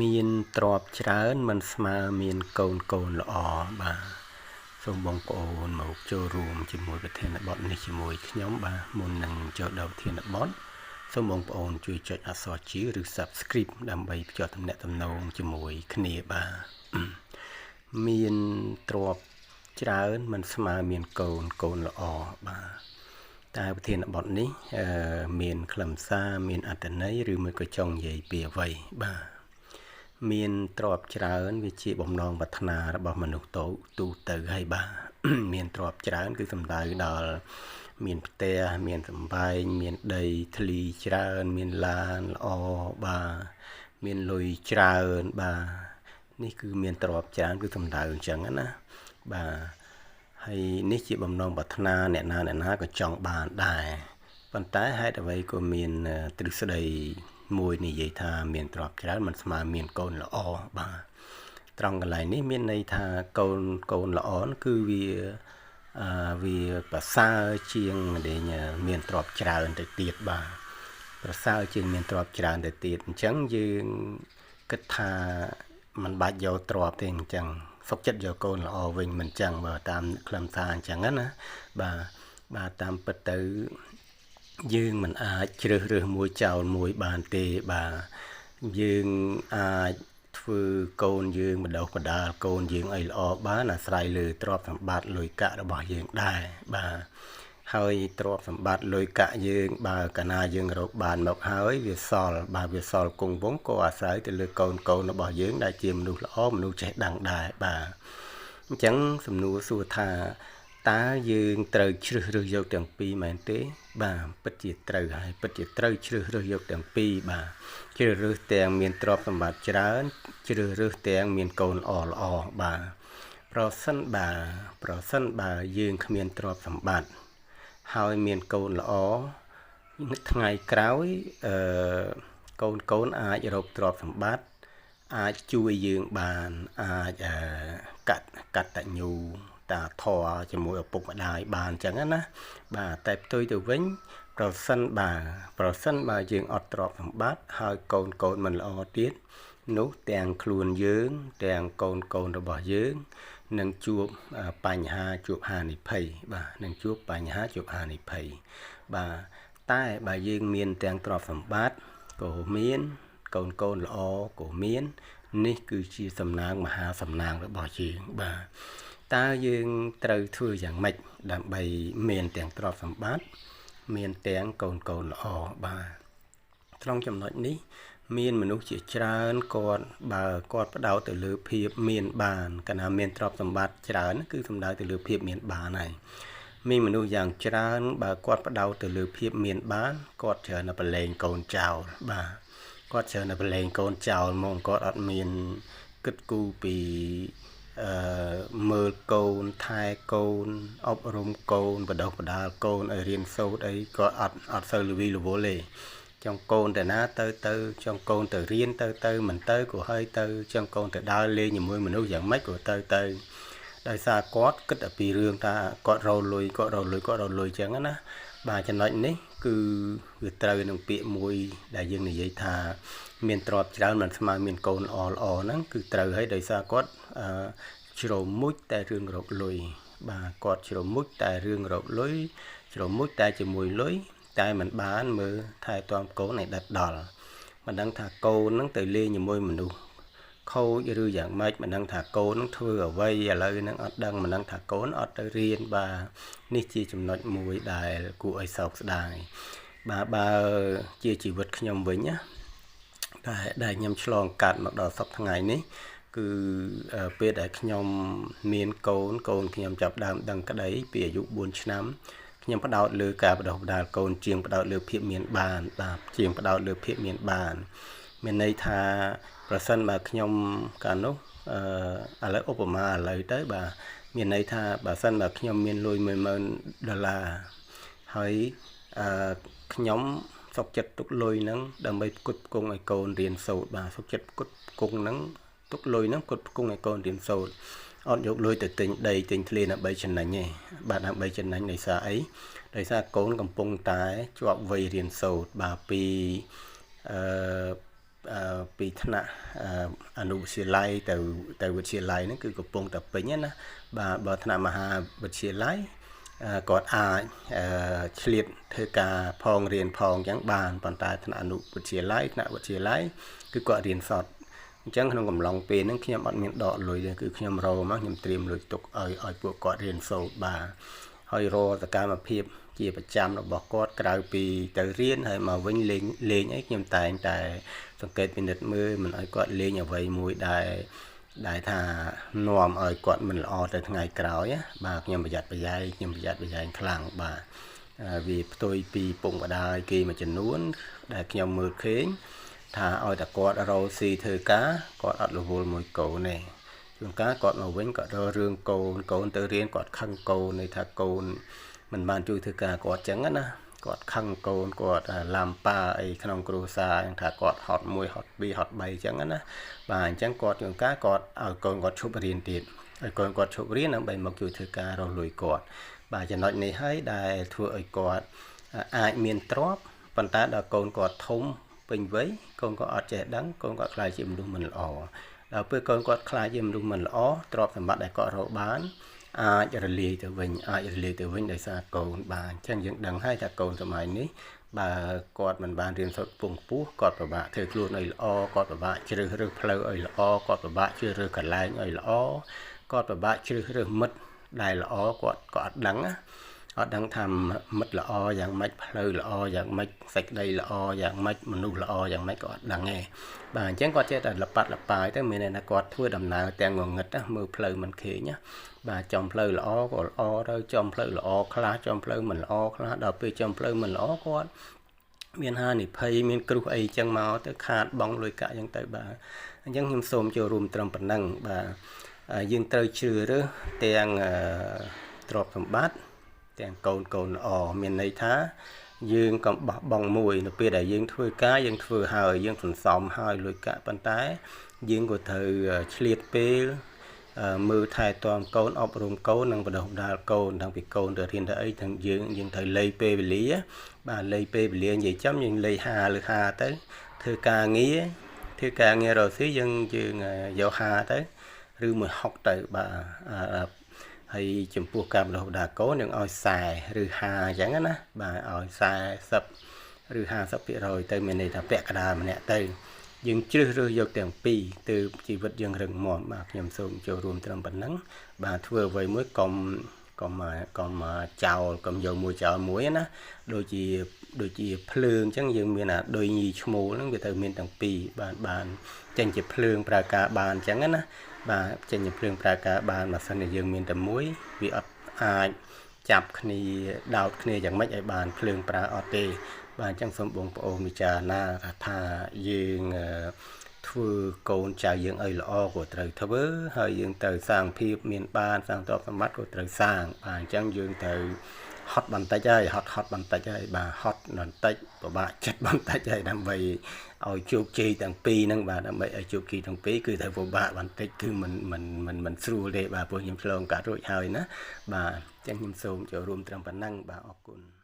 មានទ្រពច្រើនមិនស្មើមានកូនល្អបាទសូមបងប្អូនមកចូលរួមជាមួយប្រធានបទនេះជាមួយខ្ញុំបាទមុននឹងចូលដល់ប្រធានបទសូមបងប្អូនជួយចុចអក្សរជាឬ Subscribe ដើម្បីភ្ជាប់ទំនាក់ទំនងជាមួយគ្នាបាទមានទ្រពច្រើនមិនស្មើមានកូនល្អបាទតើប្រធានបទនេះមានខ្លឹមសារមានអត្ថន័យឬមួយក៏ចង់និយាយពីអ្វីបាទមានទ្រព្យច្រើនវាជាបំណងប្រាថ្នារបស់មនុស្សទូទៅហើយបាទមានទ្រព្យច្រើនគឺសំដៅដល់មានផ្ទះមានសម្បែងមានដីធ្លីច្រើនមានឡានល្អបាទមានលុយច្រើនបាទនេះគឺមានទ្រព្យច្រើនគឺសំដៅអញ្ចឹងណាបាទហើយនេះជាបំណងប្រាថ្នាអ្នកណាក៏ចង់បានដែរប៉ុន្តែហេតុអ្វីក៏មានទ្រឹស្ដីមួយនិយាយថាមានទ្រព្យច្រើនមិនស្មើមានកូនល្អបាទត្រង់កន្លែងនេះមានន័យថាកូនល្អគឺវាប្រសើរជាងមានទ្រព្យច្រើនទៅទៀតបាទប្រសើរជាងមានទ្រព្យច្រើនទៅទៀតអញ្ចឹងយើងគិតថាมันបាច់យកទ្រព្យទេអញ្ចឹងសុខចិត្តយកកូនល្អវិញមិនចឹងបើតាមខ្លឹមសារអញ្ចឹងណាបាទតាមពិតទៅយើងមិនអាចជ្រើសរើសមួយចោលមួយបានទេបាទយើងអាចធ្វើកូនយើងបណ្ដុះបណ្ដាលកូនយើងឲ្យល្អបានអាស្រ័យលើទ្រព្យសម្បត្តិលុយកាក់របស់យើងដែរបាទហើយទ្រព្យសម្បត្តិលុយកាក់យើងបើកាលណាយើងរកបានមកហើយវាសល់បាទវាសល់គង់វង្សក៏អាស្រ័យទៅលើកូនរបស់យើងដែលជាមនុស្សល្អមនុស្សចេះដឹងដែរបាទអញ្ចឹងសំណួរសួរថាតើយើងត្រូវជ្រើសរើសយកទាំងពីរមែនទេបាទពិតជាត្រូវហើយពិតជាត្រូវជ្រើសរើសយកទាំងពីរបាទជ្រើសរើសទាំងមានទ្រព្យសម្បត្តិច្រើនជ្រើសរើសទាំងមានកូនល្អបាទប្រសិនបើយើងគ្មានទ្រព្យសម្បត្តិហើយមានកូនល្អថ្ងៃក្រោយកូនអាចរកទ្រព្យសម្បត្តិអាចជួយយើងបានអាចកតញ្ញូតាធម៌ជាមួយឪពុកម្ដាយបានអញ្ចឹងណាបាទតែផ្ទុយទៅវិញប្រសិនបើយើងអត់ទ្រព្យសម្បត្តិហើយកូនមិនល្អទៀតនោះទាំងខ្លួនយើងទាំងកូនរបស់យើងនឹងជួបបញ្ហាជួបហានិភ័យបាទនឹងជួបបញ្ហាជួបហានិភ័យបាទតែបើយើងមានទាំងទ្រព្យសម្បត្តិក៏មានកូនល្អក៏មាននេះគឺជាសំណាងមហាសំណាងរបស់យើងបាទតើយើងត្រូវធ្វើយ៉ាងម៉េចដើម្បីមានទាំងទ្រព្យសម្បត្តិមានទាំងកូនល្អបាទត្រង់ចំណុចនេះមានមនុស្សជាច្រើនបើគាត់ផ្ដោតទៅលើភាពមានបានកាលណាមានទ្រព្យសម្បត្តិច្រើនគឺសំដៅទៅលើភាពមានបានហើយមានមនុស្សយ៉ាងច្រើនបើគាត់ផ្ដោតទៅលើភាពមានបានគាត់ច្រើនតែប្រឡែងកូនចោលបាទគាត់ច្រើនតែប្រឡែងកូនចោលមកគាត់អត់មានគិតគូរពីមើលកូនថែកូនអប់រំកូនបណ្ដុះបណ្ដាលកូនឲ្យរៀនសូត្រអីក៏អត់សូវល្វីល្វល់ទេចង់កូនទៅណាទៅចង់កូនទៅរៀនទៅមិនទៅក៏ហើយទៅចង់កូនទៅដើរលេងជាមួយមនុស្សយ៉ាងម៉េចក៏ទៅដោយសារគាត់គិតតែពីរឿងថាគាត់រកលុយចឹងណាបាទចំណុចនេះគឺវាត្រូវនឹងពាក្យមួយដែលយើងនិយាយថាមានទ្រព្យច្រើនមិនស្មើមានកូនល្អហ្នឹងគឺត្រូវហើយដោយសារគាត់ជ្រមុជតែរឿងរកលុយបាទគាត់ជ្រមុជតែរឿងរកលុយជ្រមុជតែជាមួយលុយតែមិនបានមើលថែទាំកូនឲ្យដិតដល់មិនដឹងថាកូននឹងទៅលេងជាមួយមនុស្សខូចឬយ៉ាងម៉េចមិនដឹងថាកូននឹងធ្វើអ្វីឥឡូវហ្នឹងអត់ដឹងមិនដឹងថាកូនអត់ទៅរៀនបាទនេះជាចំណុចមួយដែលគួរឲ្យសោកស្ដាយបាទបើជាជីវិតខ្ញុំវិញណាដែលខ្ញុំឆ្លងកាត់មកដល់សប្តាហ៍ថ្ងៃនេះគឺពេលដែលខ្ញុំមានកូនខ្ញុំចាប់ដើមដឹងក្តីពីអាយុ4ឆ្នាំខ្ញុំផ្ដោតលើការបណ្ដុះបណ្ដាលកូនជាងផ្ដោតលើភាពមានបានបាទជាងផ្ដោតលើភាពមានបានមានន័យថាប្រសិនបើខ្ញុំកាលនោះឥឡូវឧបមាឥឡូវទៅបាទមានន័យថាបើសិនបើខ្ញុំមានលុយ$10000ហើយខ្ញុំសុខចិត្តទុកលុយហ្នឹងដើម្បីផ្គត់ផ្គង់ឲ្យកូនរៀនសូត្របាទសុខចិត្តផ្គត់ផ្គង់ហ្នឹងទុកលុយហ្នឹងផ្គត់ផ្គង់ឲ្យកូនរៀនសូត្រអត់យកលុយទៅទិញដីទិញធ្លីដើម្បីចំណេញទេបាទដើម្បីចំណេញដោយសារអីដោយសារកូនកំពុងតែជាប់វ័យរៀនសូត្របាទពី ពីថ្នាក់អនុវិទ្យាល័យទៅវិទ្យាល័យហ្នឹងគឺកំពុងតែពេញណាបាទបើថ្នាក់មហាវិទ្យាល័យគាត់អាចឆ្លៀតធ្វើការផងរៀនផងអញ្ចឹងបានប៉ុន្តែថ្នាក់អនុវិទ្យាល័យថ្នាក់វិទ្យាល័យគឺគាត់រៀនសតអញ្ចឹងក្នុងកំឡុងពេលហ្នឹងខ្ញុំអត់មានដកលុយទេគឺខ្ញុំរកមកខ្ញុំត្រៀមលុយទុកឲ្យពួកគាត់រៀនសូត្របាទហើយរកសកម្មភាពជាប្រចាំរបស់គាត់ក្រៅពីទៅរៀនហើយមកវិញលេងអីខ្ញុំតែងតែសង្កេតពិនិត្យមើលមិនឲ្យគាត់លេងអ្វីមួយដែលថានាំឲ្យគាត់មិនល្អទៅថ្ងៃក្រោយបាទខ្ញុំប្រយ័ត្នប្រយែងខ្លាំងបាទវាផ្ទុយពីពុកម្ដាយគេមួយចំនួនដែលខ្ញុំមើលឃើញថាឲ្យតែគាត់រកស៊ីធ្វើការគាត់អត់រវល់មួយកូនទេជួនកាលគាត់មកវិញគាត់រករឿងកូនទៅរៀនគាត់ខឹងកូនន័យថាកូនមិនបានជួយធ្វើការគាត់ចឹងណាគាត់ខឹងកូនគាត់ឡាំប៉ាអីក្នុងគ្រួសារយ៉ាងថាគាត់ហត់1ហត់2ហត់3ចឹងណាបាទអញ្ចឹងគាត់ជួនកាលគាត់ឲ្យកូនគាត់ឈប់រៀនទៀតឲ្យកូនគាត់ឈប់រៀនដើម្បីមកជួយធ្វើការរកលុយគាត់បាទចំណុចនេះហើយដែលធ្វើឲ្យគាត់អាចមានទ្រព្យប៉ុន្តែដល់កូនគាត់ធំពេញវ័យកូនគាត់អត់ចេះដឹងកូនគាត់ខ្លាចជាមនុស្សមិនល្អដល់ពេលកូនគាត់ខ្លាចជាមនុស្សមិនល្អទ្រព្យសម្បត្តិដែលគាត់រកបានអាចរលាយទៅវិញដោយសារកូនបាទអញ្ចឹងយើងដឹងហើយថាកូនសម័យនេះបើគាត់មិនបានរៀនសូត្រពងពោះគាត់ពិបាកធ្វើខ្លួនឲ្យល្អគាត់ពិបាកជ្រើសរើសផ្លូវឲ្យល្អគាត់ពិបាកជ្រើសរើសកន្លែងឲ្យល្អគាត់ពិបាកជ្រើសរើសមិត្តដែលល្អគាត់ក៏អត់ដឹងណាអត់ដឹងថាមិត្តល្អយ៉ាងម៉េចផ្លូវល្អយ៉ាងម៉េចសេចក្តីល្អយ៉ាងម៉េចមនុស្សល្អយ៉ាងម៉េចក៏អត់ដឹងទេបាទអញ្ចឹងគាត់ចេះតែលប៉ាត់លប៉ាយទៅមានន័យថាគាត់ធ្វើដំណើរទាំងងងឹតណាមើលផ្លូវមិនឃើញណាបាទចំផ្លូវល្អក៏ល្អទៅចំផ្លូវល្អខ្លះចំផ្លូវមិនល្អខ្លះដល់ពេលចំផ្លូវមិនល្អគាត់មានហានិភ័យមានគ្រោះអីចឹងមកទៅខាតបងលុយកាក់ចឹងទៅបាទអញ្ចឹងខ្ញុំសូមចូលរួមត្រឹមប៉ុណ្ណឹងបាទយើងត្រូវជ្រើសរើសទាំងទ្រព្យសម្បត្តិទាំងកូនល្អមានន័យថាយើងកុំបោះបង់មួយនៅពេលដែលយើងធ្វើការយើងធ្វើហើយយើងសន្សំហើយលុយកាក់ប៉ុន្តែយើងក៏ត្រូវឆ្លៀតពេលមើលថែទាំកូនអប់រំកូននិងបណ្ដុះបណ្ដាលកូនតាំងពីកូនទៅរៀនទៅអីទាំងយើងត្រូវលៃពេលវេលាបាទលៃពេលវេលានិយាយចំយើងលៃ50ទៅធ្វើការងាររកស៊ីយើងយក50ទៅឬ160ទៅបាទហើយចំពោះការបណ្ដុះបណ្ដាលកូនយើងឲ្យ40ឬ50អញ្ចឹងណាបាទឲ្យ40ឬ50%ទៅមានន័យថាពាក់កណ្ដាលម្នាក់ទៅយើងជ្រើសរើសយកទាំងពីរទៅជីវិតយើងរឹងមាំបាទខ្ញុំសូមចូលរួមត្រឹមប៉ុណ្ណឹងបាទធ្វើអ្វីមួយកុំចោលកុំយកមួយចោលមួយណាដូចជាភ្លើងអញ្ចឹងយើងមានឌុយញីឈ្មោលហ្នឹងវាទៅមានទាំងពីរបានចេញជាភ្លើងប្រើការបានអញ្ចឹងណាបាទចេញជាភ្លើងប្រើការបានបើសិនជាយើងមានតែមួយវាអត់អាចចាប់គ្នាដោតគ្នាយ៉ាងម៉េចឲ្យបានភ្លើងប្រើអត់ទេបាទអញ្ចឹងសូមបងប្អូនពិចារណាថាយើងធ្វើកូនចៅយើងឲ្យល្អក៏ត្រូវធ្វើហើយយើងត្រូវសាងភាពមានបានសាងទ្រព្យសម្បត្តិក៏ត្រូវសាងបាទអញ្ចឹងយើងត្រូវហត់បន្តិចហើយហត់បន្តិចហើយបាទហត់បន្តិចពិបាកចិត្តបន្តិចហើយដើម្បីឲ្យជោគជ័យទាំងពីរហ្នឹងបាទដើម្បីឲ្យជោគជ័យទាំងពីរគឺត្រូវពិបាកបន្តិចគឺមិនស្រួលទេបាទព្រោះខ្ញុំឆ្លងកាត់រួចហើយណាបាទអញ្ចឹងខ្ញុំសូមចូលរួមត្រឹមប៉ុណ្ណឹងបាទអរគុណ